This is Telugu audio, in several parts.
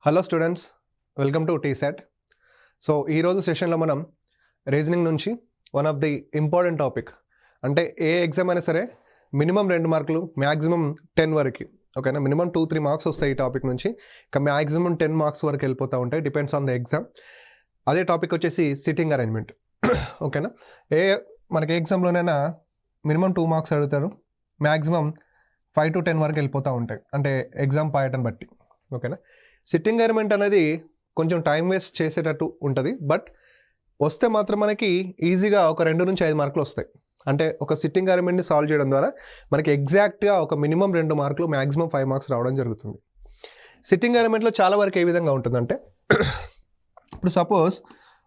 Hello students, welcome to TSET. So ఈరోజు సెషన్లో మనం రీజనింగ్ నుంచి one of the important topic, అంటే ఏ ఎగ్జామ్ అయినా సరే మినిమం 2 మార్కులు, మ్యాక్సిమం 10 వరకు, ఓకేనా. మినిమం 2-3 మార్క్స్ వస్తాయి ఈ టాపిక్ నుంచి, ఇక మ్యాక్సిమం 10 మార్క్స్ వరకు వెళ్ళిపోతూ ఉంటాయి, డిపెండ్స్ ఆన్ ద ఎగ్జామ్. అదే టాపిక్ వచ్చేసి సిట్టింగ్ అరేంజ్మెంట్, ఓకేనా. మనకి ఏ ఎగ్జామ్లోనైనా మినిమం 2 మార్క్స్ అడుగుతారు, మ్యాక్సిమం 5 to 10 వరకు వెళ్ళిపోతూ ఉంటాయి, అంటే ఎగ్జామ్ ప్యాటర్న్ బట్టి, ఓకేనా. సిట్టింగ్ అరేంజ్మెంట్ అనేది కొంచెం టైం వేస్ట్ చేసేటట్టు ఉంటుంది, బట్ వస్తే మాత్రం మనకి ఈజీగా ఒక 2 నుంచి 5 మార్కులు వస్తాయి. అంటే ఒక సిట్టింగ్ అరేంజ్మెంట్ని సాల్వ్ చేయడం ద్వారా మనకి ఎగ్జాక్ట్గా ఒక మినిమం 2 మార్కులు, మ్యాక్సిమం 5 మార్క్స్ రావడం జరుగుతుంది. సిట్టింగ్ అరేంజ్మెంట్లో చాలా వరకు ఏ విధంగా ఉంటుందంటే, ఇప్పుడు సపోజ్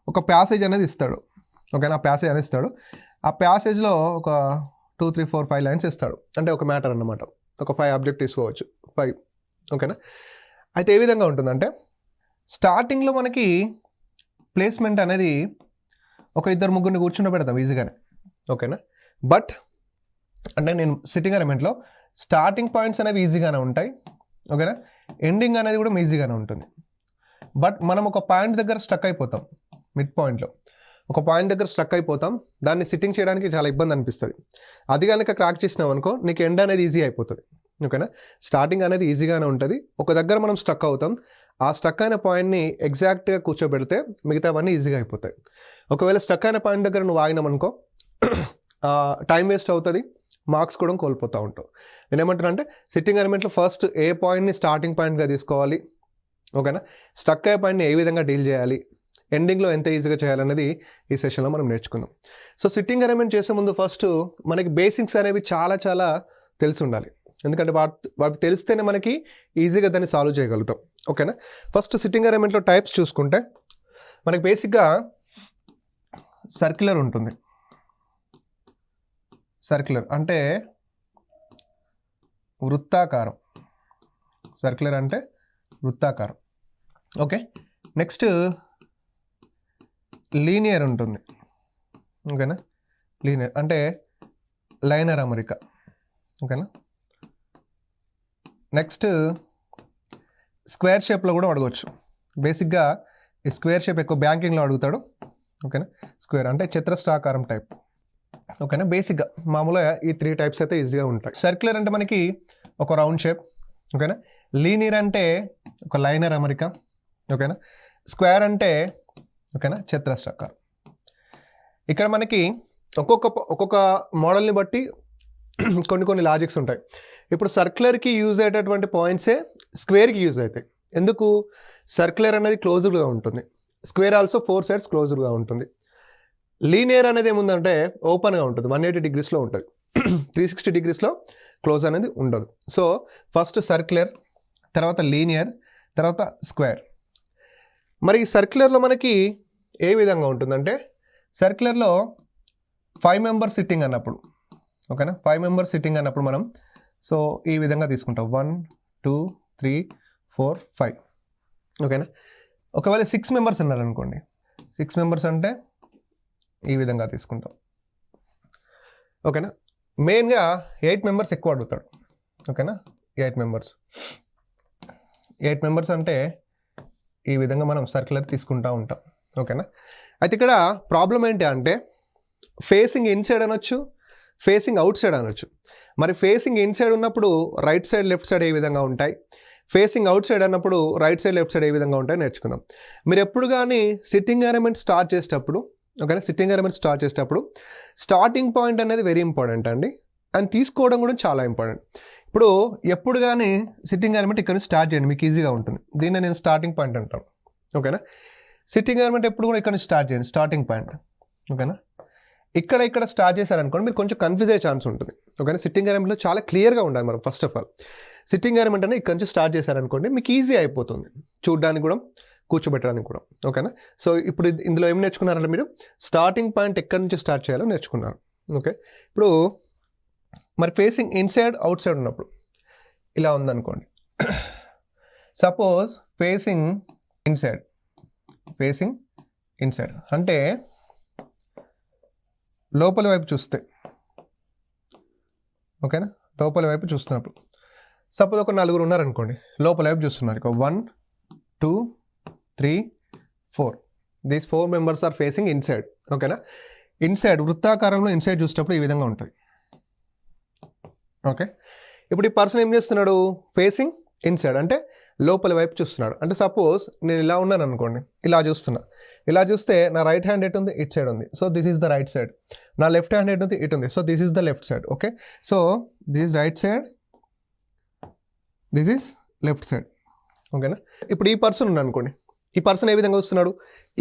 ఒక ప్యాసేజ్ అనేది ఇస్తాడు, ఓకేనా. ప్యాసేజ్ అనేది ఇస్తాడు, ఆ ప్యాసేజ్లో ఒక 2, 3, 4, 5 లైన్స్ ఇస్తాడు, అంటే ఒక మ్యాటర్ అన్నమాట. ఒక 5 ఆబ్జెక్ట్ తీసుకోవచ్చు, 5, ఓకేనా. అయితే ఏ విధంగా ఉంటుందంటే, స్టార్టింగ్లో మనకి ప్లేస్మెంట్ అనేది ఒక 2-3 కూర్చుండబెడతాం ఈజీగానే, ఓకేనా. బట్ అంటే నేను సిట్టింగ్ అరేంజ్మెంట్లో స్టార్టింగ్ పాయింట్స్ అనేవి ఈజీగానే ఉంటాయి, ఓకేనా. ఎండింగ్ అనేది కూడా ఈజీగానే ఉంటుంది. బట్ మనం ఒక పాయింట్ దగ్గర స్టక్ అయిపోతాం, మిడ్ పాయింట్లో ఒక పాయింట్ దగ్గర స్టక్ అయిపోతాం, దాన్ని సిట్టింగ్ చేయడానికి చాలా ఇబ్బంది అనిపిస్తుంది. అది కనుక క్రాక్ చేసినాం అనుకో, నీకు ఎండ్ అనేది ఈజీ అయిపోతుంది, ఓకేనా. స్టార్టింగ్ అనేది ఈజీగానే ఉంటుంది, ఒక దగ్గర మనం స్టక్ అవుతాం, ఆ స్టక్ అయిన పాయింట్ని ఎగ్జాక్ట్గా కూర్చోబెడితే మిగతావన్నీ ఈజీగా అయిపోతాయి. ఒకవేళ స్టక్ అయిన పాయింట్ దగ్గర నువ్వు ఆగినామనుకో, టైం వేస్ట్ అవుతుంది, మార్క్స్ కూడా కోల్పోతూ ఉంటావు. నేనేమంటున్నా అంటే, సిట్టింగ్ అరేంజ్మెంట్లో ఫస్ట్ ఏ పాయింట్ని స్టార్టింగ్ పాయింట్గా తీసుకోవాలి, ఓకేనా. స్టక్ అయ్యే పాయింట్ని ఏ విధంగా డీల్ చేయాలి, ఎండింగ్లో ఎంత ఈజీగా చేయాలనేది ఈ సెషన్లో మనం నేర్చుకుందాం. సో సిట్టింగ్ అరేంజ్మెంట్ చేసే ముందు ఫస్ట్ మనకి బేసిక్స్ అనేవి చాలా చాలా తెలిసి ఉండాలి, ఎందుకంటే వాటికి తెలిస్తేనే మనకి ఈజీగా దాన్ని సాల్వ్ చేయగలుగుతాం, ఓకేనా. ఫస్ట్ సిట్టింగ్ అరేంజ్మెంట్లో టైప్స్ చూసుకుంటే, మనకి బేసిక్గా సర్క్యులర్ ఉంటుంది. సర్క్యులర్ అంటే వృత్తాకారం, సర్క్యులర్ అంటే వృత్తాకారం, ఓకే. నెక్స్ట్ లీనియర్ ఉంటుంది, ఓకేనా. లీనియర్ అంటే లైనర్ అమరిక, ఓకేనా. నెక్స్ట్ స్క్వేర్ షేప్లో కూడా అడగవచ్చు. బేసిక్గా ఈ స్క్వేర్ షేప్ ఎక్కువ బ్యాంకింగ్లో అడుగుతాడు, ఓకేనా. స్క్వేర్ అంటే చతురస్రాకారం టైప్, ఓకేనా. బేసిక్గా మామూలుగా ఈ 3 టైప్స్ అయితే ఈజీగా ఉంటాయి. సర్క్యులర్ అంటే మనకి ఒక రౌండ్ షేప్, ఓకేనా. లీనియర్ అంటే ఒక లైనర్ అమరిక, ఓకేనా. స్క్వేర్ అంటే, ఓకేనా, చతురస్రాకారం. ఇక్కడ మనకి ఒక్కొక్క మోడల్ని బట్టి కొన్ని లాజిక్స్ ఉంటాయి. ఇప్పుడు సర్క్యులర్కి యూజ్ అయ్యేటటువంటి పాయింట్సే స్క్వేర్కి యూజ్ అవుతాయి. ఎందుకు? సర్క్యులర్ అనేది క్లోజ్డ్గా ఉంటుంది, స్క్వేర్ ఆల్సో 4 sides క్లోజ్డ్గా ఉంటుంది. లీనియర్ అనేది ఏముందంటే ఓపెన్గా ఉంటుంది, 180 degreesలో ఉంటుంది, 360 degreesలో క్లోజ్ అనేది ఉండదు. సో ఫస్ట్ సర్క్యులర్, తర్వాత లీనియర్, తర్వాత స్క్వేర్. మరి ఈ సర్క్యులర్లో మనకి ఏ విధంగా ఉంటుందంటే, సర్క్యులర్లో 5 members సిట్టింగ్ అన్నప్పుడు, ఓకేనా, 5 members సిట్టింగ్ అన్నప్పుడు మనం సో ఈ విధంగా తీసుకుంటాం, 1, 2, 3, 4, 5, ఓకేనా. ఒకవేళ 6 members ఉన్నారనుకోండి, 6 members అంటే ఈ విధంగా తీసుకుంటాం, ఓకేనా. మెయిన్గా 8 members ఎక్కువ అడుగుతాడు, ఓకేనా. 8 members అంటే ఈ విధంగా మనం సర్క్యులర్ తీసుకుంటూ ఉంటాం, ఓకేనా. అయితే ఇక్కడ ప్రాబ్లం ఏంటి అంటే, ఫేసింగ్ ఇన్సైడ్ అనొచ్చు, ఫేసింగ్ అవుట్ సైడ్ అనొచ్చు. మరి ఫేసింగ్ ఇన్సైడ్ ఉన్నప్పుడు రైట్ సైడ్ లెఫ్ట్ సైడ్ ఏ విధంగా ఉంటాయి, ఫేసింగ్ అవుట్ సైడ్ అన్నప్పుడు రైట్ సైడ్ లెఫ్ట్ సైడ్ ఏ విధంగా ఉంటాయి నేర్చుకుందాం. మీరు ఎప్పుడు కానీ సిట్టింగ్ అరేంజ్మెంట్ స్టార్ట్ చేసేటప్పుడు, ఓకేనా, సిట్టింగ్ అరేంజ్మెంట్ స్టార్ట్ చేసేటప్పుడు స్టార్టింగ్ పాయింట్ అనేది వెరీ ఇంపార్టెంట్ అండి, అండ్ తీసుకోవడం కూడా చాలా ఇంపార్టెంట్. ఇప్పుడు ఎప్పుడు కానీ సిట్టింగ్ అరేంజ్మెంట్ ఇక్కడ నుంచి స్టార్ట్ చేయండి, మీకు ఈజీగా ఉంటుంది. దీన్ని నేను స్టార్టింగ్ పాయింట్ అంటాను, ఓకేనా. సిట్టింగ్ అరేంజ్మెంట్ ఎప్పుడు కూడా ఇక్కడ నుంచి స్టార్ట్ చేయండి, స్టార్టింగ్ పాయింట్, ఓకేనా. ఇక్కడ స్టార్ట్ చేశారనుకోండి, మీరు కొంచెం కన్ఫ్యూజ్ అయ్యే ఛాన్స్ ఉంటుంది, ఓకేనా. సిట్టింగ్ అరేంజ్మెంట్లో చాలా క్లియర్గా ఉండాలి మనం. First of all sitting arrangement అనేది ఇక్కడ నుంచి స్టార్ట్ చేశారనుకోండి, మీకు ఈజీ అయిపోతుంది చూడడానికి కూడా, కూర్చోబెట్టడానికి కూడా, ఓకేనా. సో ఇప్పుడు ఇందులో ఏం నేర్చుకున్నారంటే, మీరు స్టార్టింగ్ పాయింట్ ఎక్కడి నుంచి స్టార్ట్ చేయాలో నేర్చుకున్నారు, ఓకే. ఇప్పుడు మరి ఫేసింగ్ ఇన్సైడ్ అవుట్ సైడ్ ఉన్నప్పుడు ఇలా ఉందనుకోండి, సపోజ్ ఫేసింగ్ ఇన్సైడ్ అంటే లోపల వైపు చూస్తే, ఓకేనా, లోపల వైపు చూస్తున్నప్పుడు సపోజ్ ఒక 4 ఉన్నారనుకోండి, లోపల వైపు చూస్తున్నారు, 1, 2, 3, 4. These 4 members are facing inside. ఓకేనా, ఇన్సైడ్ వృత్తాకారంలో ఇన్సైడ్ చూసేటప్పుడు ఈ విధంగా ఉంటుంది. ఓకే, ఇప్పుడు ఈ పర్సన్ ఏం చేస్తున్నాడు? ఫేసింగ్ ఇన్సైడ్ అంటే లోపల వైపు చూస్తున్నాడు. అంటే సపోజ్ నేను ఇలా ఉన్నాను అనుకోండి, ఇలా చూస్తున్నా. ఇలా చూస్తే నా రైట్ హ్యాండ్ ఎటు ఉంది? ఇట్ సైడ్ ఉంది. So this is the right side. నా లెఫ్ట్ హ్యాండ్ ఎటు ఉంది? ఇటు ఉంది. So this is the left side. Okay, so this is right side, this is left side. ఓకేనా, ఇప్పుడు ఈ పర్సన్ ఉన్నాడు అనుకోండి. ఈ పర్సన్ ఏ విధంగా చూస్తున్నాడు?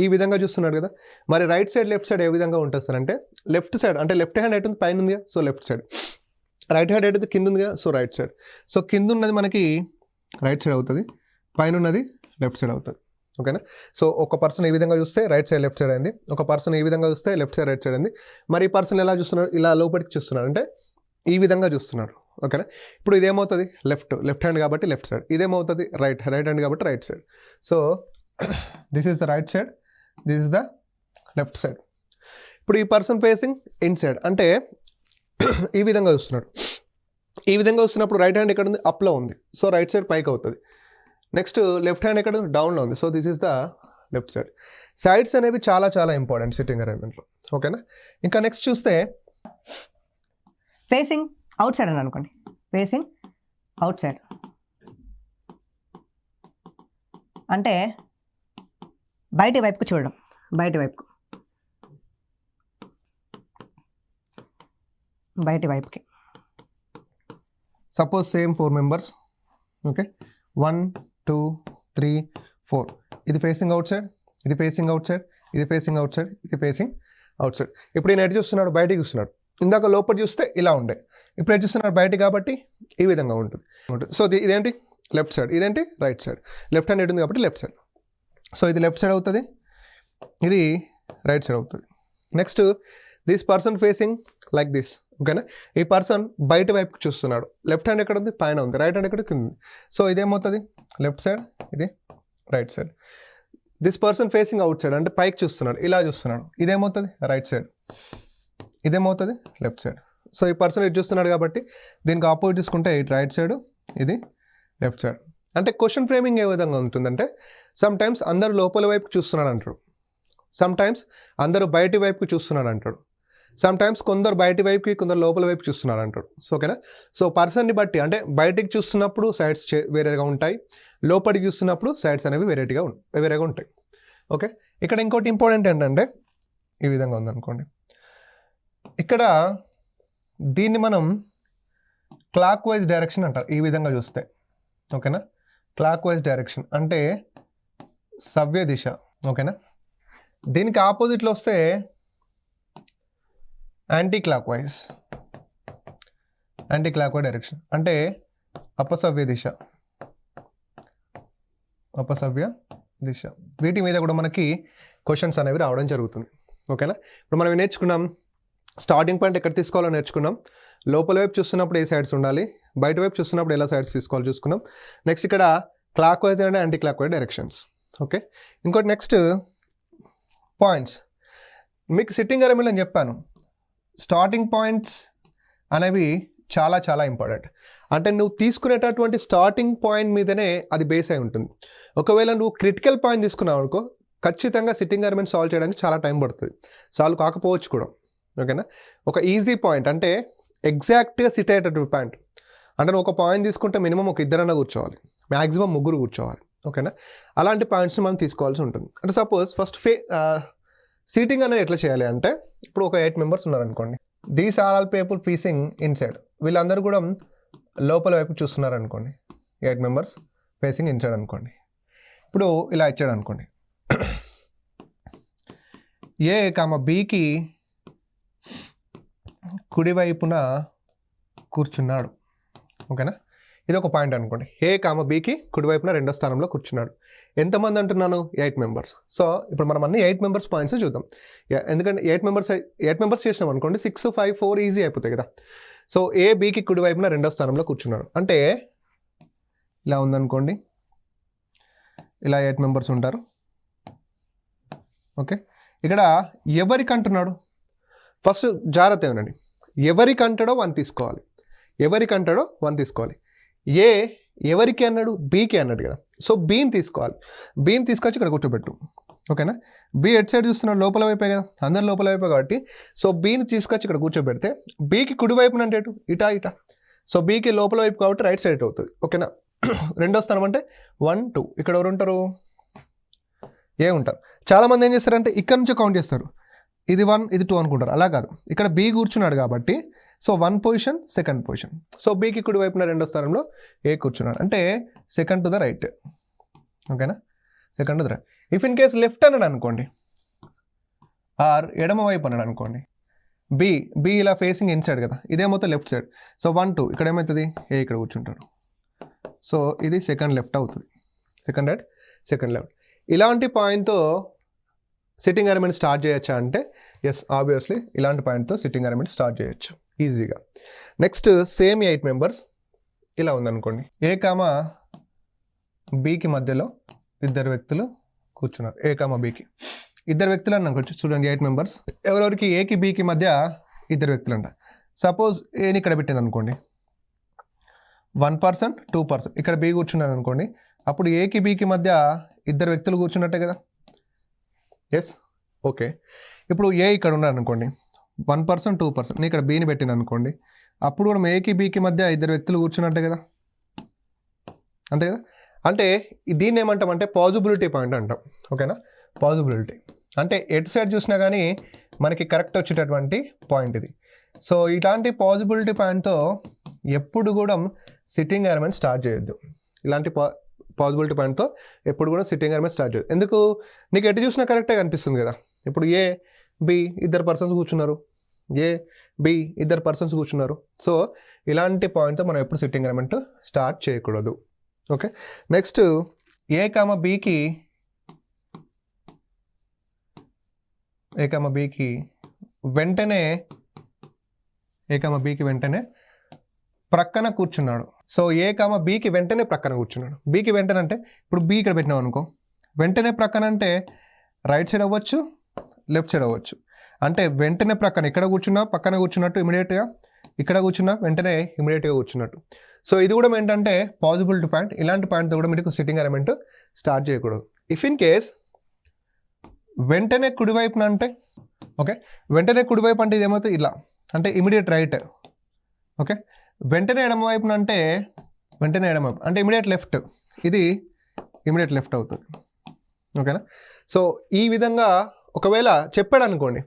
ఈ విధంగా చూస్తున్నాడు కదా. మరి రైట్ సైడ్ లెఫ్ట్ సైడ్ ఏ విధంగా ఉంటుంది సార్ అంటే లెఫ్ట్ సైడ్ అంటే లెఫ్ట్ హ్యాండ్ ఎటు ఉంది? పైన ఉంది కదా, so left side. Right hand ఎటు కింద ఉంది కదా, సో రైట్ సైడ్. సో కింద ఉన్నది మనకి రైట్ సైడ్ అవుతుంది, పైన ఉన్నది లెఫ్ట్ సైడ్ అవుతుంది. ఓకేనా, సో ఒక పర్సన్ ఈ విధంగా చూస్తే రైట్ సైడ్ లెఫ్ట్ సైడ్ అయింది, ఒక పర్సన్ ఈ విధంగా చూస్తే లెఫ్ట్ సైడ్ రైట్ సైడ్ అయింది. మరి ఈ పర్సన్ ఎలా చూస్తున్నాడు? ఇలా లోపలికి చూస్తున్నాడు అంటే ఈ విధంగా చూస్తున్నాడు. ఓకేనా, ఇప్పుడు ఇదేమవుతుంది? లెఫ్ట్ హ్యాండ్ కాబట్టి లెఫ్ట్ సైడ్. ఇదేమవుతుంది? రైట్ హ్యాండ్ కాబట్టి right side. So this is the right side, this is the left side. ఇప్పుడు ఈ పర్సన్ ఫేసింగ్ ఇన్సైడ్ అంటే ఈ విధంగా చూస్తున్నాడు. ఈ విధంగా వస్తున్నప్పుడు రైట్ హ్యాండ్ ఎక్కడ ఉంది? అప్లో ఉంది, సో రైట్ సైడ్ పైకి అవుతుంది. నెక్స్ట్ లెఫ్ట్ హ్యాండ్ ఎక్కడ ఉంది? డౌన్లో ఉంది, so this is the left side. Sides అనేవి చాలా చాలా ఇంపార్టెంట్ సిట్టింగ్ అరేంజ్మెంట్లో. ఓకేనా, ఇంకా నెక్స్ట్ చూస్తే ఫేసింగ్ అవుట్ సైడ్ అని అనుకోండి. ఫేసింగ్ అవుట్ సైడ్ అంటే బయటి వైపుకు చూడడం, బయటి వైపుకి. Suppose same 4 members. ఓకే, 1, 2, 3, 4. ఇది ఫేసింగ్ అవుట్ సైడ్, ఇది ఫేసింగ్ అవుట్ సైడ్, ఇది ఫేసింగ్ అవుట్ సైడ్, ఇది ఫేసింగ్ అవుట్ సైడ్. ఇప్పుడు ఈయన ఎటు చూస్తున్నాడు? బయటికి చూస్తున్నాడు. ఇందాక లోపల చూస్తే ఇలా ఉండే, ఇప్పుడు ఎటు చూస్తున్నాడు? బయట కాబట్టి ఈ విధంగా ఉంటుంది. సో ఇదేంటి? Left side. ఇదేంటి? Right side. లెఫ్ట్ హ్యాండ్ ఎటు ఉంది కాబట్టి లెఫ్ట్ సైడ్. సో ఇది లెఫ్ట్ సైడ్ అవుతుంది, ఇది రైట్ సైడ్ అవుతుంది. Next this person facing like this. ఓకేనా, ఈ పర్సన్ బయట వైపుకి చూస్తున్నాడు. లెఫ్ట్ హ్యాండ్ ఎక్కడ ఉంది? పైన ఉంది. రైట్ హ్యాండ్ ఎక్కడ? కింద ఉంది. సో ఇదేమవుతుంది? లెఫ్ట్ సైడ్, ఇది right side. This person facing outside అంటే పైకి చూస్తున్నాడు, ఇలా చూస్తున్నాడు. ఇదేమవుతుంది? Right side. ఇదేమవుతుంది? Left side. సో ఈ పర్సన్ ఇటు చూస్తున్నాడు కాబట్టి దీనికి ఆపోజిట్ తీసుకుంటే ఇటు రైట్ సైడ్, ఇది లెఫ్ట్ సైడ్. అంటే క్వశ్చన్ ఫ్రేమింగ్ ఏ విధంగా ఉంటుందంటే సమ్ టైమ్స్ అందరు లోపల వైపుకి చూస్తున్నాడు అంటాడు, సమ్ టైమ్స్ అందరూ బయటి వైపుకి చూస్తున్నాడు అంటాడు, సమ్ టైమ్స్ కొందరు బయటి వైపుకి కొందరు లోపల వైపు చూస్తున్నారు అంటాడు. సో ఓకేనా, సో పర్సన్ని బట్టి అంటే బయటికి చూస్తున్నప్పుడు సైడ్స్ వేరేగా ఉంటాయి, లోపలికి చూస్తున్నప్పుడు సైడ్స్ అనేవి వేరేగా ఉంటాయి. ఓకే, ఇక్కడ ఇంకోటి ఇంపార్టెంట్ ఏంటంటే ఈ విధంగా ఉందనుకోండి, ఇక్కడ దీన్ని మనం క్లాక్ వైజ్ డైరెక్షన్ అంటారు. ఈ విధంగా చూస్తే ఓకేనా, క్లాక్ వైజ్ డైరెక్షన్ అంటే సవ్య దిశ. ఓకేనా, దీనికి ఆపోజిట్లో వస్తే యాంటీ క్లాక్ వైజ్ డైరెక్షన్ అంటే అపసవ్య దిశ. వీటి మీద కూడా మనకి క్వశ్చన్స్ అనేవి రావడం జరుగుతుంది. ఓకేనా, ఇప్పుడు మనం నేర్చుకున్నాం స్టార్టింగ్ పాయింట్ ఎక్కడ తీసుకోవాలో నేర్చుకున్నాం, లోపల వైపు చూస్తున్నప్పుడు ఏ సైడ్స్ ఉండాలి, బయట వైపు చూస్తున్నప్పుడు ఎలా సైడ్స్ తీసుకోవాలో చూసుకున్నాం. నెక్స్ట్ ఇక్కడ clock wise and anti clock wise directions. Okay, ఇంకోటి నెక్స్ట్ పాయింట్స్. మీకు సిట్టింగ్ అరేంజ్మెంట్ అని చెప్పాను, స్టార్టింగ్ పాయింట్స్ అనేవి చాలా చాలా ఇంపార్టెంట్. అంటే నువ్వు తీసుకునేటటువంటి స్టార్టింగ్ పాయింట్ మీదనే అది బేస్ అయి ఉంటుంది. ఒకవేళ నువ్వు క్రిటికల్ పాయింట్ తీసుకున్నావు అనుకో, ఖచ్చితంగా సిట్టింగ్ అరేంజ్మెంట్ సాల్వ్ చేయడానికి చాలా టైం పడుతుంది, సాల్వ్ కాకపోవచ్చు కూడా. ఓకేనా, ఒక ఈజీ పాయింట్ అంటే ఎగ్జాక్ట్గా సిట్ అయ్యేటటువంటి పాయింట్ అంటే నువ్వు ఒక పాయింట్ తీసుకుంటే మినిమం ఒక ఇద్దరన్నా కూర్చోవాలి, మ్యాక్సిమం ముగ్గురు కూర్చోవాలి. ఓకేనా, అలాంటి పాయింట్స్ని మనం తీసుకోవాల్సి ఉంటుంది. అంటే సపోజ్ ఫస్ట్ సీటింగ్ అనేది ఎట్లా చేయాలి అంటే ఇప్పుడు ఒక 8 మెంబర్స్ ఉన్నారనుకోండి, these are all people facing inside, వీళ్ళందరూ కూడా లోపల వైపు చూస్తున్నారు అనుకోండి. 8 మెంబర్స్ ఫేసింగ్ ఇన్సైడ్ అనుకోండి. ఇప్పుడు ఇలా ఇచ్చాడు అనుకోండి, ఏ కామ బికి కుడివైపున కూర్చున్నాడు. ఓకేనా, ఇది ఒక పాయింట్ అనుకోండి. ఏ కామ బికి కుడివైపున రెండో స్థానంలో కూర్చున్నాడు. ఎంతమంది అంటున్నాను? 8 మెంబర్స్. సో ఇప్పుడు మనం అన్ని 8 మెంబర్స్ పాయింట్స్ చూద్దాం. ఎందుకంటే 8 మెంబర్స్ చేసినాం అనుకోండి, 6, 5, 4 ఈజీ అయిపోతాయి కదా. సో ఏ బికి కుడివైపున రెండో స్థానంలో కూర్చున్నాడు అంటే ఇలా ఉందనుకోండి, ఇలా 8 మెంబర్స్ ఉంటారు. ఓకే, ఇక్కడ ఎవరికి అంటున్నాడు? ఫస్ట్ జాగ్రత్త ఏమనండి, ఎవరికి అంటాడో 1 తీసుకోవాలి, ఏ ఎవరికి అన్నాడు? బీకి అన్నాడు కదా. సో బీని తీసుకోవాలి, బీని తీసుకొచ్చి ఇక్కడ కూర్చోబెట్టు. ఓకేనా, బీ ఎట్ సైడ్ చూస్తున్నాడు, లోపల వైపే కదా, అందరు లోపల వైపే కాబట్టి సో బీని తీసుకొచ్చి ఇక్కడ కూర్చోబెడితే బీకి కుడి వైపున అంటే ఇటా ఇటా, సో బీకి లోపల వైపు కాబట్టి రైట్ సైడ్ అవుతుంది. ఓకేనా, రెండో స్థానం అంటే 1 2, ఇక్కడ ఎవరు ఉంటారు? ఏ ఉంటారు. చాలామంది ఏం చేస్తారంటే ఇక్కడ నుంచి కౌంట్ చేస్తారు, ఇది 1 ఇది 2 అనుకుంటారు. అలా కాదు, ఇక్కడ బీ కూర్చున్నాడు కాబట్టి so 1 position, second position. So బీకి కుడి వైపున రెండో స్థానంలో ఏ కూర్చున్నాడు అంటే సెకండ్ టు ద రైట్. ఓకేనా, second to the right. If in case left అన్నాడు అనుకోండి, ఆర్ ఎడమ వైపు అన్నాడు అనుకోండి, బి ఇలా ఫేసింగ్ ఇన్సైడ్ కదా, ఇదేమవుతుంది లెఫ్ట్ సైడ్. సో 1 2 ఇక్కడ ఏమవుతుంది? ఏ ఇక్కడ కూర్చుంటాడు. సో ఇది సెకండ్ లెఫ్ట్ అవుతుంది, సెకండ్ రైట్, సెకండ్ లెఫ్ట్. ఇలాంటి పాయింట్తో సిట్టింగ్ అరేంజ్మెంట్ స్టార్ట్ చేయొచ్చా అంటే ఎస్, ఆబ్వియస్లీ ఇలాంటి పాయింట్తో సిట్టింగ్ అరేంజ్మెంట్ స్టార్ట్ చేయొచ్చు ఈజీగా. నెక్స్ట్ సేమ్ 8 మెంబర్స్ ఇలా ఉందనుకోండి, ఏ కామా బీకి మధ్యలో ఇద్దరు వ్యక్తులు కూర్చున్నారు. ఏ కామా బీకి ఇద్దరు వ్యక్తులు అని అనుకోవచ్చు. చూడండి 8 మెంబర్స్, ఎవరెవరికి ఏకి బీకి మధ్య ఇద్దరు వ్యక్తులు అంట. సపోజ్ ఏని ఇక్కడ పెట్టాను అనుకోండి, 1 person 2 person, ఇక్కడ బీ కూర్చున్నాను అనుకోండి, అప్పుడు ఏకి బీకి మధ్య ఇద్దరు వ్యక్తులు కూర్చున్నట్టే కదా. Yes, okay. ఇప్పుడు ఏ ఇక్కడ ఉన్నారు అనుకోండి, 1 person 2 person, నేను ఇక్కడ బీని పెట్టాను అనుకోండి, అప్పుడు కూడా ఏకి బీకి మధ్య ఇద్దరు వ్యక్తులు కూర్చున్నట్టే కదా, అంతే కదా. అంటే దీన్ని ఏమంటామంటే పాజిబిలిటీ పాయింట్ అంటాం. ఓకేనా, పాజిబిలిటీ అంటే ఎటు సైడ్ చూసినా కానీ మనకి కరెక్ట్ వచ్చేటటువంటి పాయింట్ ఇది. సో ఇలాంటి పాజిబిలిటీ పాయింట్తో ఎప్పుడు కూడా సిట్టింగ్ అరేంజ్మెంట్ స్టార్ట్ చేయొద్దు. ఇలాంటి పాజిబిలిటీ పాయింట్తో ఎప్పుడు కూడా సిట్టింగ్ అరేంజ్మెంట్ స్టార్ట్ చేయొద్దు. ఎందుకు? నీకు ఎటు చూసినా కరెక్టే కనిపిస్తుంది కదా. ఇప్పుడు ఏ బి ఇద్దరు పర్సన్స్ కూర్చున్నారు, ఏ బి ఇద్దరు పర్సన్స్ కూర్చున్నారు. సో ఇలాంటి పాయింట్తో మనం ఎప్పుడు సిట్టింగ్ అరేంజ్మెంట్ స్టార్ట్ చేయకూడదు. ఓకే, నెక్స్ట్ ఏ కామ బీకి వెంటనే ప్రక్కన కూర్చున్నాడు. సో ఏ కామ బీకి వెంటనే ప్రక్కన కూర్చున్నాడు. బీకి వెంటనే అంటే ఇప్పుడు బీ ఇక్కడ పెట్టినాం అనుకో, వెంటనే ప్రక్కన అంటే రైట్ సైడ్ అవ్వచ్చు, లెఫ్ట్ సైడ్ అవ్వచ్చు. అంటే వెంటనే ప్రక్కన ఇక్కడ కూర్చున్నా పక్కన కూర్చున్నట్టు, ఇమీడియట్గా ఇక్కడ కూర్చున్నా వెంటనే ఇమీడియట్గా కూర్చున్నట్టు. సో ఇది కూడా ఏంటంటే పాజిబిలిటీ పాయింట్. ఇలాంటి పాయింట్తో కూడా మీకు సిట్టింగ్ అరేంజ్మెంట్ స్టార్ట్ చేయకూడదు. ఇఫ్ ఇన్ కేస్ వెంటనే కుడివైపున అంటే, ఓకే, వెంటనే కుడివైపు అంటే ఇది ఏమవుతుంది ఇలా, అంటే ఇమీడియట్ రైట్. ఓకే, వెంటనే ఎడమ వైపున అంటే వెంటనే ఎడమ వైపు అంటే ఇమీడియట్ లెఫ్ట్, ఇది ఇమీడియట్ లెఫ్ట్ అవుతుంది. ఓకేనా. సో ఈ విధంగా ఒకవేళ చెప్పాడు అనుకోండి,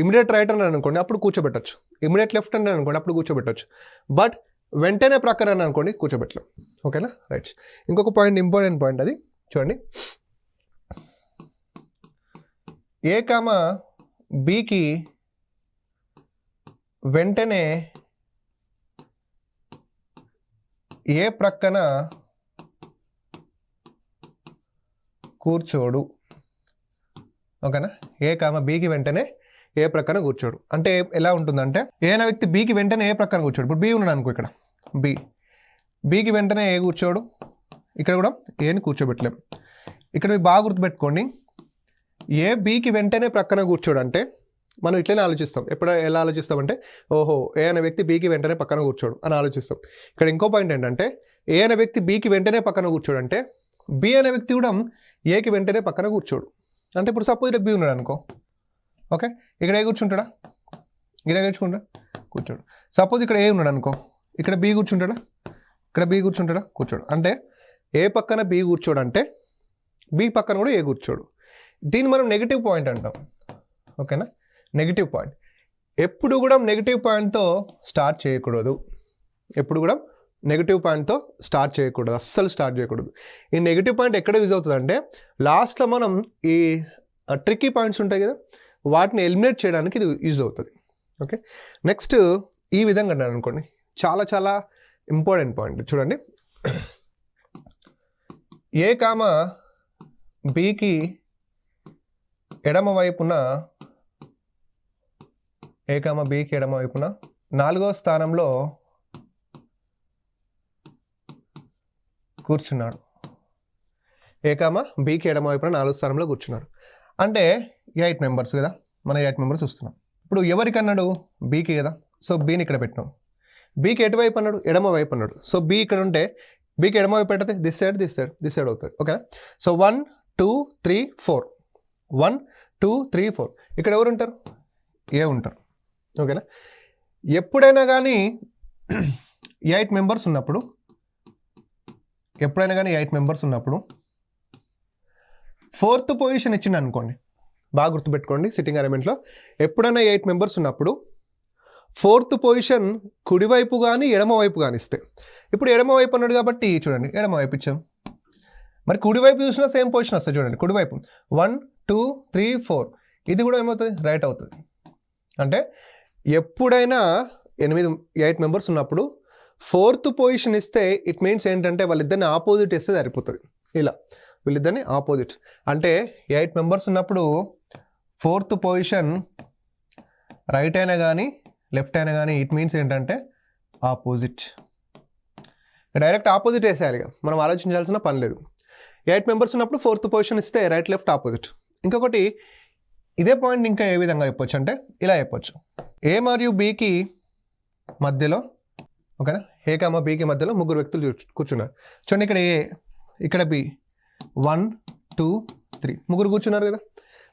ఇమీడియట్ రైట్ అన్నాడు అనుకోండి, అప్పుడు కూర్చోబెట్టచ్చు. ఇమీడియట్ లెఫ్ట్ అన్నాడు అనుకోండి, అప్పుడు కూర్చోబెట్టచ్చు. బట్ వెంటనే ప్రక్కన అని అనుకోండి, కూర్చోబెట్టలేం. ఓకేనా, రైట్. ఇంకొక పాయింట్, ఇంపార్టెంట్ పాయింట్, అది చూడండి. ఏ కామ బీకి వెంటనే ఏ ప్రక్కన కూర్చోడు. ఓకేనా, ఏ కామ బీకి వెంటనే ఏ ప్రక్కన కూర్చోడు. అంటే ఎలా ఉంటుందంటే ఏదైనా వ్యక్తి బీకి వెంటనే ఏ ప్రక్కన కూర్చోడు. ఇప్పుడు బీ ఉన్నాడు అనుకో, ఇక్కడ బీకి వెంటనే ఏ కూర్చోడు, ఇక్కడ కూడా ఏని కూర్చోబెట్టలేం. ఇక్కడ మీరు బాగా గుర్తుపెట్టుకోండి, ఏ బీకి వెంటనే ప్రక్కన కూర్చోడు అంటే మనం ఇట్లనే ఆలోచిస్తాం. ఎలా ఆలోచిస్తామంటే ఓహో ఏ అనే వ్యక్తి బీకి వెంటనే పక్కన కూర్చోడు అని ఆలోచిస్తాం. ఇక్కడ ఇంకో పాయింట్ ఏంటంటే ఏ అనే వ్యక్తి బీకి వెంటనే పక్కన కూర్చోడు అంటే బి అనే వ్యక్తి కూడా ఏకి వెంటనే పక్కన కూర్చోడు. అంటే ఇప్పుడు సపోజ్ ఇక్కడ బి ఉన్నాడు అనుకో, ఓకే, ఇక్కడ ఏ కూర్చుంటాడా, ఇక్కడ కూర్చోడు. సపోజ్ ఇక్కడ ఏ ఉన్నాడు అనుకో, ఇక్కడ బి కూర్చుంటాడా, కూర్చోడు. అంటే ఏ పక్కన బి కూర్చోడు అంటే బి పక్కన కూడా ఏ కూర్చోడు. దీన్ని మనం నెగిటివ్ పాయింట్ అంటాం. ఓకేనా, నెగిటివ్ పాయింట్. ఎప్పుడు కూడా నెగిటివ్ పాయింట్తో స్టార్ట్ చేయకూడదు. అస్సలు స్టార్ట్ చేయకూడదు. ఈ నెగిటివ్ పాయింట్ ఎక్కడ యూజ్ అవుతుంది అంటే లాస్ట్లో మనం ఈ ట్రిక్కీ పాయింట్స్ ఉంటాయి కదా, వాటిని ఎలిమినేట్ చేయడానికి ఇది యూజ్ అవుతుంది. ఓకే, నెక్స్ట్ ఈ విధంగా అన్నాను అనుకోండి, చాలా చాలా ఇంపార్టెంట్ పాయింట్ చూడండి. ఏ కామ బీకి ఎడమ వైపున నాలుగో స్థానంలో కూర్చున్నాడు. ఏ కామ బీకి ఎడమ వైపున 4వ స్థానంలో కూర్చున్నాడు. అంటే 8 మెంబర్స్ కదా, మనం 8 మెంబర్స్ చూస్తున్నాం. ఇప్పుడు ఎవరికి అన్నాడు? బీకి కదా. సో బీని ఇక్కడ పెట్టినాం. బీకి ఎటువైపు అన్నాడు? ఎడమ వైపు అన్నాడు. సో బీ ఇక్కడ ఉంటే బీకి ఎడమ వైపు పెట్టితే దిస్ సైడ్ అవుతుంది. ఓకేనా? సో 1 2 3 4 1 2 3 4 ఇక్కడ ఎవరు ఉంటారు? ఏ ఉంటారు. ఓకేనా? ఎప్పుడైనా కానీ 8 మెంబర్స్ ఉన్నప్పుడు ఫోర్త్ పొజిషన్ ఇచ్చింది అనుకోండి, బాగా గుర్తుపెట్టుకోండి. సిట్టింగ్ అరేంజ్మెంట్లో ఎప్పుడైనా 8 మెంబర్స్ ఉన్నప్పుడు ఫోర్త్ పొజిషన్ కుడివైపు కానీ ఎడమవైపు కానీ ఇస్తే, ఇప్పుడు ఎడమవైపు అన్నాడు కాబట్టి చూడండి ఎడమవైపు ఇచ్చాం. మరి కుడివైపు చూసినా సేమ్ పొజిషన్ వస్తుంది చూడండి. కుడివైపు 1 2 3 4 ఇది కూడా ఏమవుతుంది? రైట్ అవుతుంది. అంటే ఎప్పుడైనా 8 మెంబర్స్ ఉన్నప్పుడు ఫోర్త్ పొజిషన్ ఇస్తే ఇట్ మీన్స్ ఏంటంటే వాళ్ళిద్దరిని ఆపోజిట్ ఇస్తే సరిపోతుంది. ఇలా వీళ్ళిద్దరిని ఆపోజిట్ అంటే 8 మెంబర్స్ ఉన్నప్పుడు ఫోర్త్ పొజిషన్ రైట్ అయినా కానీ లెఫ్ట్ అయినా కానీ ఇట్ మీన్స్ ఏంటంటే ఆపోజిట్. డైరెక్ట్ ఆపోజిట్ వేసేయాలి, మనం ఆలోచించాల్సిన పని లేదు. 8 మెంబర్స్ ఉన్నప్పుడు ఫోర్త్ పొజిషన్ ఇస్తే రైట్ లెఫ్ట్ ఆపోజిట్. ఇంకొకటి ఇదే పాయింట్ ఇంకా ఏ విధంగా చెప్పొచ్చు అంటే ఇలా చెప్పొచ్చు. ఏ మరియు బికి మధ్యలో, ఓకేనా, ఏ కామ బికి మధ్యలో ముగ్గురు వ్యక్తులు కూర్చున్నారు. చూడండి ఇక్కడ ఏ, ఇక్కడ బి, 1 2 3 ముగ్గురు కూర్చున్నారు కదా.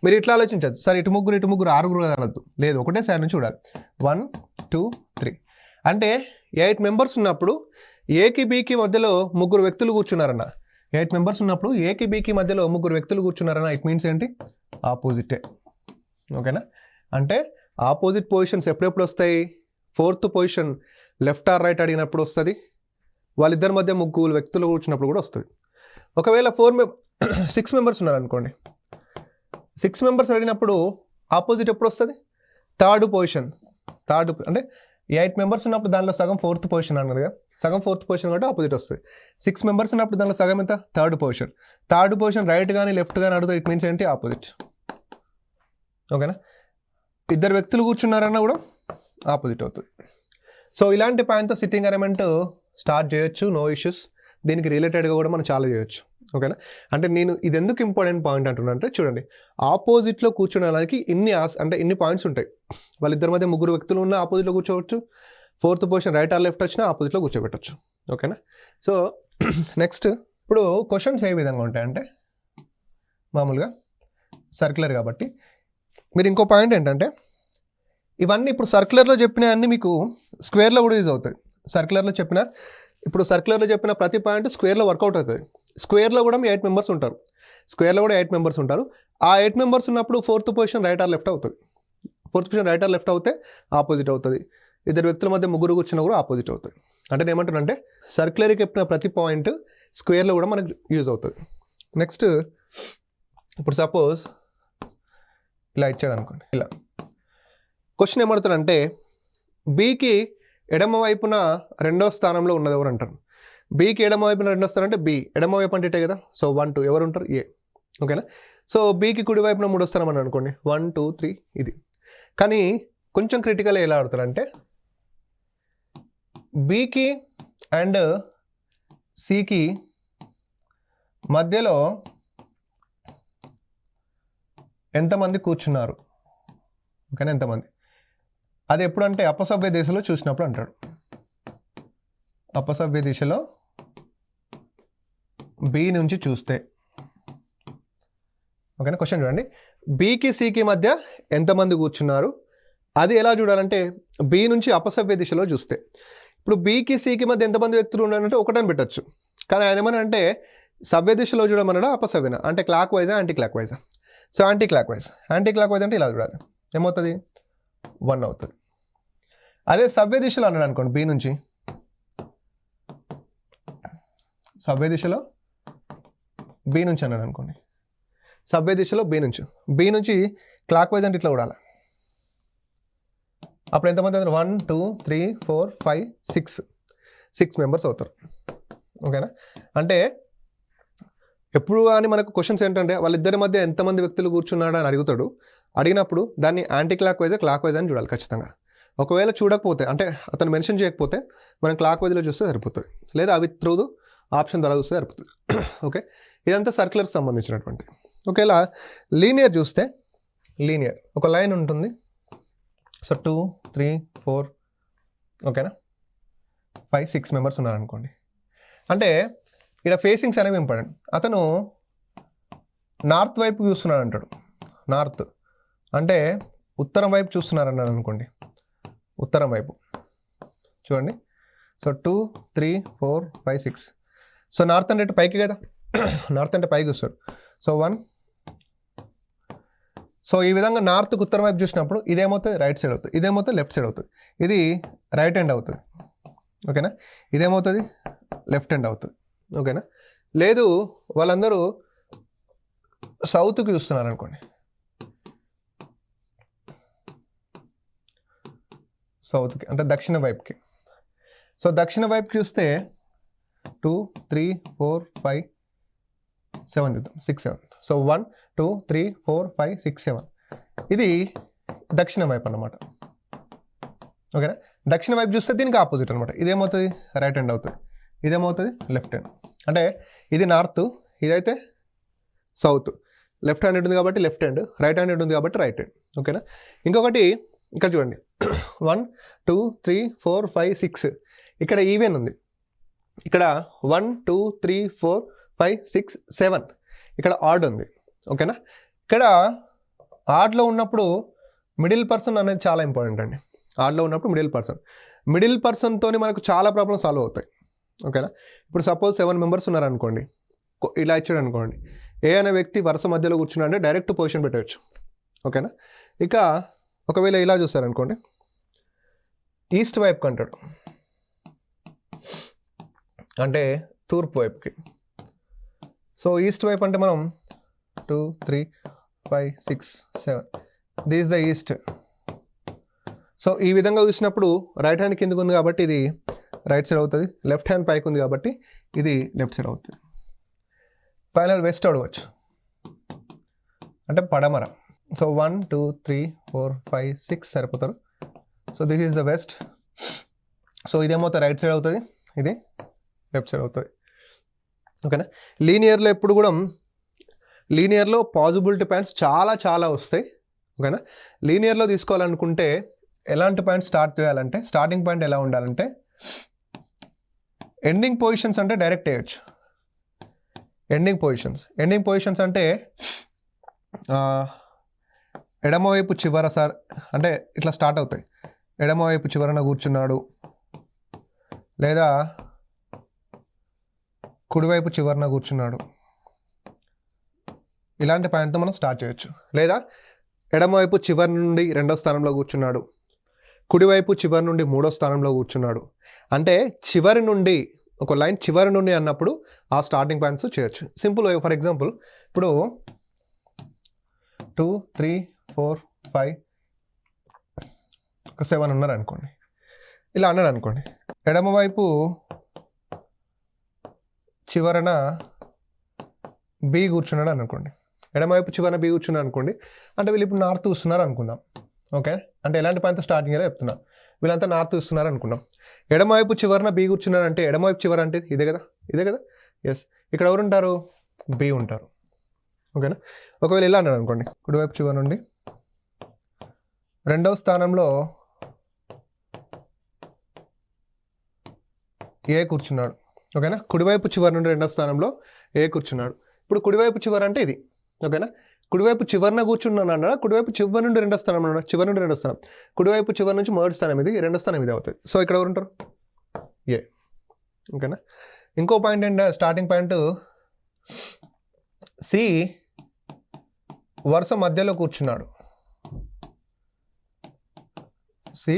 మీరు ఇట్లా ఆలోచించచ్చు, సరే ఇటు ముగ్గురు ఆరుగురు అనొద్దు, లేదు ఒకటే సైడ్ నుంచి చూడాలి. 1 2 3 అంటే 8 మెంబర్స్ ఉన్నప్పుడు ఏకి బికి మధ్యలో ముగ్గురు వ్యక్తులు కూర్చున్నారన్న. 8 మెంబర్స్ ఉన్నప్పుడు ఏకి బికి మధ్యలో ముగ్గురు వ్యక్తులు కూర్చున్నారన్న ఇట్ మీన్స్ ఏంటి? ఆపోజిటే. ఓకేనా? అంటే ఆపోజిట్ పొజిషన్స్ ఎప్పుడెప్పుడు వస్తాయి? Fourth position left or right అడిగినప్పుడు వస్తుంది, వాళ్ళిద్దరి మధ్య ముగ్గురు వ్యక్తులు కూర్చున్నప్పుడు కూడా వస్తుంది. ఒకవేళ 6 మెంబర్స్ ఉన్నారనుకోండి, 6 మెంబర్స్ అడిగినప్పుడు ఆపోజిట్ ఎప్పుడు వస్తుంది? థర్డ్ పొజిషన్ అంటే 8 మెంబర్స్ ఉన్నప్పుడు దానిలో సగం ఫోర్త్ పొజిషన్ అన్నారు కదా, సగం ఫోర్త్ పొజిషన్ కాబట్టి ఆపోజిట్ వస్తుంది. 6 మెంబర్స్ ఉన్నప్పుడు దానిలో సగం ఎంత? థర్డ్ పొజిషన్ రైట్ కానీ లెఫ్ట్ కానీ అడుగుతా ఇట్ మీన్స్ ఏంటి? ఆపోజిట్. ఓకేనా? ఇద్దరు వ్యక్తులు కూర్చున్నారన్నా కూడా ఆపోజిట్ అవుతుంది. సో ఇలాంటి పాయింట్తో సిట్టింగ్ అరేంజ్మెంట్ స్టార్ట్ చేయొచ్చు, నో ఇష్యూస్. దీనికి రిలేటెడ్గా కూడా మనం చాలా చేయొచ్చు. ఓకేనా? అంటే నేను ఇది ఎందుకు ఇంపార్టెంట్ పాయింట్ అంటున్నా అంటే చూడండి, ఆపోజిట్లో కూర్చోడానికి ఇన్ని పాయింట్స్ ఉంటాయి. వాళ్ళిద్దరి మధ్య ముగ్గురు వ్యక్తులు ఉన్న ఆపోజిట్లో కూర్చోవచ్చు, fourth position right or left వచ్చినా ఆపోజిట్లో కూర్చోబెట్టచ్చు. ఓకేనా? సో నెక్స్ట్ ఇప్పుడు క్వశ్చన్స్ ఏ విధంగా ఉంటాయంటే మామూలుగా సర్క్యులర్ కాబట్టి మీరు ఇంకో పాయింట్ ఏంటంటే ఇవన్నీ ఇప్పుడు సర్క్యులర్లో చెప్పిన అన్నీ మీకు స్క్వేర్లో కూడా యూజ్ అవుతాయి. సర్క్యులర్లో చెప్పిన ప్రతి పాయింట్ స్క్వేర్లో వర్కౌట్ అవుతుంది. స్క్వేర్లో కూడా 8 మెంబర్స్ ఉంటారు. ఆ 8 మెంబర్స్ ఉన్నప్పుడు fourth position right or left అవుతుంది. Fourth position right or left అవుతే ఆపోజిట్ అవుతుంది. ఇద్దరు వ్యక్తుల మధ్య ముగ్గురు కూర్చున్నా కూడా ఆపోజిట్ అవుతుంది. అంటే నేను ఏమంటున్నానంటే సర్క్యులర్కి చెప్పిన ప్రతి పాయింట్ స్క్వేర్లో కూడా మనకు యూజ్ అవుతుంది. నెక్స్ట్ ఇప్పుడు సపోజ్ ఇలా ఇచ్చాడు అనుకోండి, ఇలా క్వశ్చన్ ఏమడుతాడంటే బీకి ఎడమ వైపున రెండో స్థానంలో ఉన్నది ఎవరు అంటారు. బీకి ఎడమ వైపున రెండో స్థానం అంటే బి, ఎడమ వైపు అంటే ఇటే కదా. సో 1 2 ఎవరు ఉంటారు? ఏ. ఓకేనా? సో బీకి కుడి వైపున మూడో స్థానం అని అనుకోండి, 1 2 3 ఇది. కానీ కొంచెం క్రిటికల్ ఎలా ఆడుతారంటే బీకి అండ్ సికి మధ్యలో ఎంతమంది కూర్చున్నారు? ఓకేనా? ఎంతమంది? అది ఎప్పుడంటే అపసవ్య దిశలో చూసినప్పుడు అంటాడు. అపసవ్య దిశలో బి నుంచి చూస్తే. ఓకేనా? క్వశ్చన్ చూడండి, బీకి సికి మధ్య ఎంతమంది కూర్చున్నారు? అది ఎలా చూడాలంటే బి నుంచి అపసవ్య దిశలో చూస్తే. ఇప్పుడు బీకి సికి మధ్య ఎంతమంది వ్యక్తులు ఉన్నారంటే ఒకటని పెట్టచ్చు. కానీ ఆయన ఏమన్నా అంటే సవ్య దిశలో చూడమన్నాడా అపసవ్యన అంటే క్లాక్ వైజా యాంటీ క్లాక్ వైజా? సో యాంటీ క్లాక్ వైజ్ అంటే ఇలా చూడాలి. ఏమవుతుంది? 1 అవుతుంది. అదే సవ్య దిశలో అన్నాడు అనుకోండి, బి నుంచి సవ్య దిశలో బి నుంచి అన్నాడు అనుకోండి, సవ్య దిశలో బి నుంచి క్లాక్ వైజ్ అంటే ఇట్లా చూడాలి. అప్పుడు ఎంతమంది? 1 2 3 4 5 6 మెంబర్స్ అవుతారు. ఓకేనా? అంటే ఎప్పుడు కానీ మనకు క్వశ్చన్స్ ఏంటంటే వాళ్ళిద్దరి మధ్య ఎంతమంది వ్యక్తులు కూర్చున్నాడు అని అడుగుతాడు. అడిగినప్పుడు దాన్ని anti clock wise clock wise అని చూడాలి ఖచ్చితంగా. ఒకవేళ చూడకపోతే అంటే అతను మెన్షన్ చేయకపోతే మనం క్లాక్ వైజ్లో చూస్తే సరిపోతుంది, లేదా అవి త్రూ ఆప్షన్ ద్వారా చూస్తే సరిపోతుంది. ఓకే, ఇదంతా సర్క్యులర్కి సంబంధించినటువంటి. ఒకవేళ లీనియర్ చూస్తే లీనియర్ ఒక లైన్ ఉంటుంది. సో 2 3 4 ఓకేనా 5 6 మెంబర్స్ ఉన్నారనుకోండి. అంటే ఇక్కడ ఫేసింగ్స్ అనేవి ఇంపార్టెంట్. అతను నార్త్ వైపు చూస్తున్నాడు అంటాడు. నార్త్ అంటే ఉత్తరం వైపు చూస్తున్నారు అన్నాడు అనుకోండి. ఉత్తరం వైపు చూడండి. సో 2, 3, 4, 5, 6. సో నార్త్ అంటే పైకి కదా, నార్త్ అంటే పైకి వస్తాడు. సో 1. సో ఈ విధంగా నార్త్కి ఉత్తరం వైపు చూసినప్పుడు ఇదేమవుతుంది, రైట్ సైడ్ అవుతుంది, ఇదేమవుతుంది లెఫ్ట్ సైడ్ అవుతుంది. ఇది రైట్ హ్యాండ్ అవుతుంది, ఓకేనా. ఇదేమవుతుంది లెఫ్ట్ హ్యాండ్ అవుతుంది, ఓకేనా. లేదు వాళ్ళందరూ సౌత్కి చూస్తున్నారు అనుకోండి. సౌత్కి అంటే దక్షిణ వైపుకి. సో దక్షిణ వైపుకి చూస్తే 2, 3, 4, 5, 7 చూద్దాం. 6, 7. సో 1, 2, 3, 4, 5, 6, 7. ఇది దక్షిణ వైపు అన్నమాట, ఓకేనా. దక్షిణ వైపు చూస్తే దీనికి ఆపోజిట్ అనమాట. ఇదేమవుతుంది రైట్ హ్యాండ్ అవుతుంది, ఇదేమవుతుంది లెఫ్ట్ హ్యాండ్. అంటే ఇది నార్త్, ఇదైతే సౌత్. లెఫ్ట్ హ్యాండ్ ఉంటుంది కాబట్టి లెఫ్ట్ హ్యాండ్, రైట్ హ్యాండ్ ఉంటుంది కాబట్టి రైట్ హ్యాండ్, ఓకేనా. ఇంకొకటి ఇక్కడ చూడండి 1, 2, 3, 4, 5, 6. ఇక్కడ ఈవెన్ ఉంది. ఇక్కడ 1, 2, 3, 4, 5, 6, 7. ఇక్కడ ఆడ్ ఉంది, ఓకేనా. ఇక్కడ ఆడ్లో ఉన్నప్పుడు మిడిల్ పర్సన్ అనేది చాలా ఇంపార్టెంట్ అండి. ఆడ్లో ఉన్నప్పుడు మిడిల్ పర్సన్తో మనకు చాలా ప్రాబ్లమ్స్ సాల్వ్ అవుతాయి, ఓకేనా. ఇప్పుడు సపోజ్ 7 మెంబర్స్ ఉన్నారనుకోండి, ఇలా ఇచ్చాడు అనుకోండి. ఏ అనే వ్యక్తి వరుస మధ్యలో కూర్చున్నాడంటే డైరెక్ట్ పొజిషన్ పెట్టవచ్చు, ఓకేనా. ఇక ఒకవేళ ఇలా చూస్తారనుకోండి, ఈస్ట్ వైపుకి అంటాడు, అంటే తూర్పు వైపుకి. సో ఈస్ట్ వైపు అంటే మనం 2, 3, 5, 6, 7. This is the east. So ఈ విధంగా చూసినప్పుడు రైట్ హ్యాండ్ కిందకు ఉంది కాబట్టి ఇది రైట్ సైడ్ అవుతుంది, లెఫ్ట్ హ్యాండ్ పైకి ఉంది కాబట్టి ఇది లెఫ్ట్ సైడ్ అవుతుంది. ఫైనల్ వెస్ట్ అడగవచ్చు, అంటే పడమర. సో 1, 2, 3, 4, 5, 6 సరిపోతారు. So this is the west. So ఇదేమవుతుంది రైట్ సైడ్ అవుతుంది, ఇది లెఫ్ట్ సైడ్ అవుతుంది, ఓకేనా. లీనియర్లో ఎప్పుడు కూడా లీనియర్లో పాజిబిలిటీ పాయింట్స్ చాలా వస్తాయి, ఓకేనా. లీనియర్లో తీసుకోవాలనుకుంటే ఎలాంటి పాయింట్ స్టార్ట్ చేయాలంటే, స్టార్టింగ్ పాయింట్ ఎలా ఉండాలంటే ఎండింగ్ పొజిషన్స్ అంటే డైరెక్ట్ వేయచ్చు. ఎండింగ్ పొజిషన్స్ అంటే ఎడమవైపు చివర సార్ అంటే ఇట్లా స్టార్ట్ అవుతాయి. ఎడమవైపు చివరన కూర్చున్నాడు, లేదా కుడివైపు చివరన కూర్చున్నాడు. ఇలాంటి పాయింట్తో మనం స్టార్ట్ చేయొచ్చు. లేదా ఎడమవైపు చివరి నుండి 2వ స్థానంలో కూర్చున్నాడు, కుడివైపు చివరి నుండి 3వ స్థానంలో కూర్చున్నాడు. అంటే చివరి నుండి ఒక లైన్ చివరి నుండి అన్నప్పుడు ఆ స్టార్టింగ్ పాయింట్స్ చేయొచ్చు. సింపుల్. ఫర్ ఎగ్జాంపుల్ ఇప్పుడు 2, 3, 4, 5, 7 ఉన్నారు అనుకోండి. ఇలా అన్నాడు అనుకోండి, ఎడమవైపు చివరన బి కూర్చున్నాడు అనుకోండి. ఎడమవైపు చివరన బి కూర్చున్నాడు అనుకోండి, అంటే వీళ్ళు ఇప్పుడు నార్త్ చూస్తున్నారు అనుకుందాం, ఓకే. అంటే ఎలాంటి పాయింట్తో స్టార్టింగ్ అలా చెప్తున్నా, వీళ్ళంతా నార్త్ చూస్తున్నారు అనుకున్నాం. ఎడమవైపు చివరన బి కూర్చున్నారు అంటే ఎడమవైపు చివర అంటే ఇదే కదా. ఎస్, ఇక్కడ ఎవరు ఉంటారు, బి ఉంటారు, ఓకేనా. ఒకవేళ ఇలా అన్నాడు అనుకోండి, కుడివైపు చివరి నుండి 2వ స్థానంలో ఏ కూర్చున్నాడు, ఓకేనా. కుడివైపు చివరి నుండి 2వ స్థానంలో ఏ కూర్చున్నాడు. ఇప్పుడు కుడివైపు చివరి అంటే ఇది, ఓకేనా. కుడివైపు చివరిన కూర్చున్నాను అన్నాడు, కుడివైపు చివరి నుండి 2వ స్థానం అన్నాడు, చివరి నుండి 2వ స్థానం. కుడివైపు చివరి నుంచి 3వ స్థానం ఇది, 2వ స్థానం ఇది అవుతుంది. సో ఇక్కడ ఎవరు ఉంటారు, ఏ, ఓకేనా. ఇంకో పాయింట్ ఏంటంటే స్టార్టింగ్ పాయింట్ సి వరుస మధ్యలో కూర్చున్నాడు. సి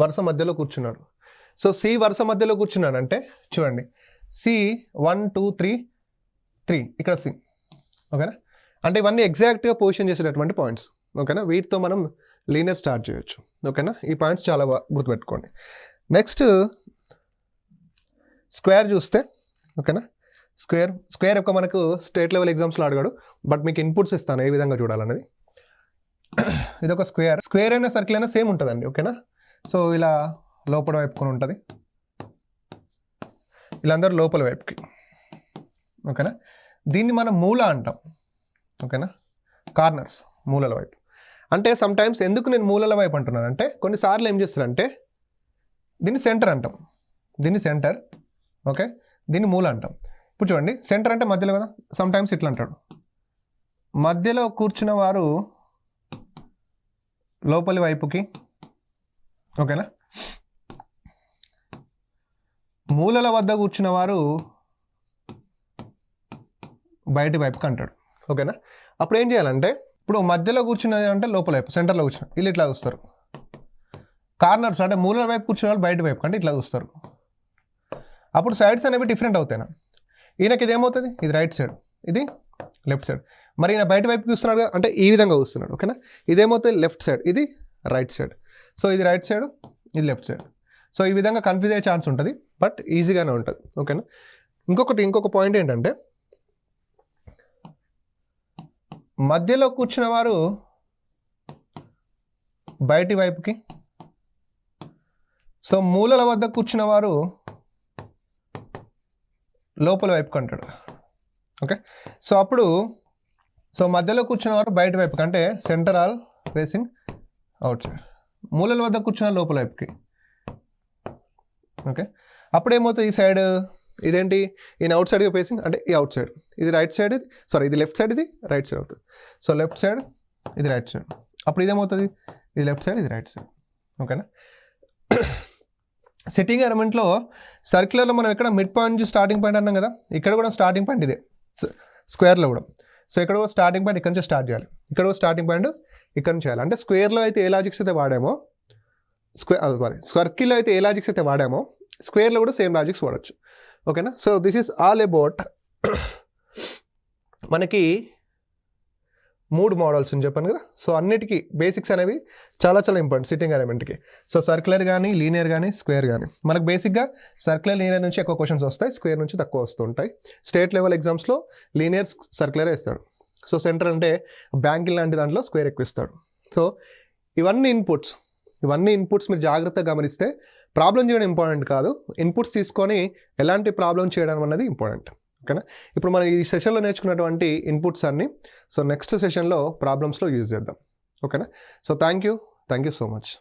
వరుస మధ్యలో కూర్చున్నాడు. సో సి వరుస మధ్యలో కూర్చున్నాడు అంటే చూడండి, సి 1, 2, 3 ఇక్కడ సి, ఓకేనా. అంటే ఇవన్నీ ఎగ్జాక్ట్గా పొజిషన్ చేసేటటువంటి పాయింట్స్, ఓకేనా. వీటితో మనం లీనియర్ స్టార్ట్ చేయొచ్చు, ఓకేనా. ఈ పాయింట్స్ చాలా గుర్తుపెట్టుకోండి. నెక్స్ట్ స్క్వేర్ చూస్తే, ఓకేనా. స్క్వేర్ యొక్క మనకు స్టేట్ లెవెల్ ఎగ్జామ్స్లో అడిగాడు, బట్ మీకు ఇన్పుట్స్ ఇస్తాను ఏ విధంగా చూడాలనేది. ఇది ఒక స్క్వేర్ అయినా సర్కిల్ అయినా సేమ్ ఉంటుందండి, ఓకేనా. సో ఇలా లోపల వైపుకొని ఉంటుంది, వీళ్ళందరూ లోపల వైపుకి, ఓకేనా. దీన్ని మనం మూల అంటాం, ఓకేనా. కార్నర్స్, మూలల వైపు. అంటే సమ్ టైమ్స్ ఎందుకు నేను మూలల వైపు అంటున్నాను అంటే కొన్నిసార్లు ఏం చేస్తారంటే దీన్ని సెంటర్ అంటాం, దీన్ని సెంటర్, ఓకే, దీన్ని మూల అంటాం. ఇప్పుడు చూడండి, సెంటర్ అంటే మధ్యలో కదా, సమ్ టైమ్స్ ఇట్లా అంటాడు. మధ్యలో కూర్చున్న వారు లోపలి వైపుకి, ఓకేనా, మూలల వద్ద కూర్చున్న వారు బయటి వైపుకి అంటాడు, ఓకేనా. అప్పుడు ఏం చేయాలంటే, ఇప్పుడు మధ్యలో కూర్చున్నది అంటే లోపల వైపు, సెంటర్లో కూర్చున్న వీళ్ళు ఇట్లా చూస్తారు. కార్నర్స్ అంటే మూలల వైపు కూర్చున్న వాళ్ళు బయటి వైపు అంటే ఇట్లా చూస్తారు. అప్పుడు సైడ్స్ అనేవి డిఫరెంట్ అవుతాయి. ఈయనకి ఇది ఏమవుతుంది, ఇది రైట్ సైడ్, ఇది లెఫ్ట్ సైడ్. మరి ఈయన బయట వైపు చూస్తున్నాడు కదా, అంటే ఈ విధంగా చూస్తున్నాడు, ఓకేనా. ఇదేమవుతుంది లెఫ్ట్ సైడ్, ఇది రైట్ సైడ్. సో ఇది రైట్ సైడ్, ఇది లెఫ్ట్ సైడ్. సో ఈ విధంగా కన్ఫ్యూజ్ అయ్యే ఛాన్స్ ఉంటుంది, బట్ ఈజీగానే ఉంటుంది, ఓకేనా. ఇంకొక పాయింట్ ఏంటంటే, మధ్యలో కూర్చున్న వారు బయటి వైపుకి, సో మూలల వద్ద కూర్చున్న వారు లోపల వైపుకి అంటాడు, ఓకే. సో అప్పుడు మధ్యలో కూర్చున్న వారు బయట వైపుకి అంటే center all facing outside, మూలల వద్ద కూర్చున్న లోపల వైపుకి, ఓకే. అప్పుడు ఏమవుతుంది, ఈ సైడ్ ఇదేంటి, ఈయన అవుట్ సైడ్గా ఫేసింగ్ అంటే ఈ అవుట్ సైడ్, ఇది రైట్ సైడ్, ఇది లెఫ్ట్ సైడ్, ఇది రైట్ సైడ్ అవుతుంది. సో లెఫ్ట్ సైడ్, ఇది రైట్ సైడ్. అప్పుడు ఇదేమవుతుంది, ఇది లెఫ్ట్ సైడ్, ఇది రైట్ సైడ్, ఓకేనా. సిట్టింగ్ అరేంజ్మెంట్లో సర్క్యులర్లో మనం ఇక్కడ మిడ్ పాయింట్ నుంచి స్టార్టింగ్ పాయింట్ అన్నాం కదా, ఇక్కడ కూడా స్టార్టింగ్ పాయింట్ ఇదే, స్క్వేర్లో కూడా. సో ఇక్కడ కూడా స్టార్టింగ్ పాయింట్ ఇక్కడ నుంచి స్టార్ట్ చేయాలి, ఇక్కడ కూడా స్టార్టింగ్ పాయింట్ ఇక్కడ నుంచి చేయాలి. అంటే స్క్వేర్లో అయితే ఏ లాజిక్స్ అయితే వాడామో, సర్కిల్లో అయితే ఏ లాజిక్స్ అయితే వాడామో, స్క్వేర్లో కూడా సేమ్ లాజిక్స్ వాడచ్చు, ఓకేనా. So this is all about మనకి 3 మోడల్స్ అని చెప్పాను కదా. సో అన్నిటికీ బేసిక్స్ అనేవి చాలా ఇంపార్టెంట్ సిట్టింగ్ అరేంజ్మెంట్కి. సో సర్క్యులర్ కానీ, లీనియర్ కానీ, స్క్వేర్ కానీ. మనకు బేసిక్గా సర్క్యులర్, లీనియర్ నుంచి ఎక్కువ క్వశ్చన్స్ వస్తాయి, స్క్వేర్ నుంచి తక్కువ వస్తుంటాయి. స్టేట్ లెవెల్ ఎగ్జామ్స్లో లీనియర్, సర్క్యులర్ ఇస్తాడు. సో సెంటర్ అంటే బ్యాంకింగ్ లాంటి దాంట్లో స్క్వేర్ ఎక్కువ ఇస్తాడు. సో ఇవన్నీ ఇన్పుట్స్ మీరు జాగ్రత్తగా గమనిస్తే ప్రాబ్లం చేయడం ఇంపార్టెంట్ కాదు, ఇన్పుట్స్ తీసుకొని ఎలాంటి ప్రాబ్లం చేయడం అన్నది ఇంపార్టెంట్, ఓకేనా. ఇప్పుడు మనం ఈ సెషన్లో నేర్చుకున్నటువంటి ఇన్పుట్స్ అన్ని సో నెక్స్ట్ సెషన్లో ప్రాబ్లమ్స్లో యూజ్ చేద్దాం, ఓకేనా. So thank you so much.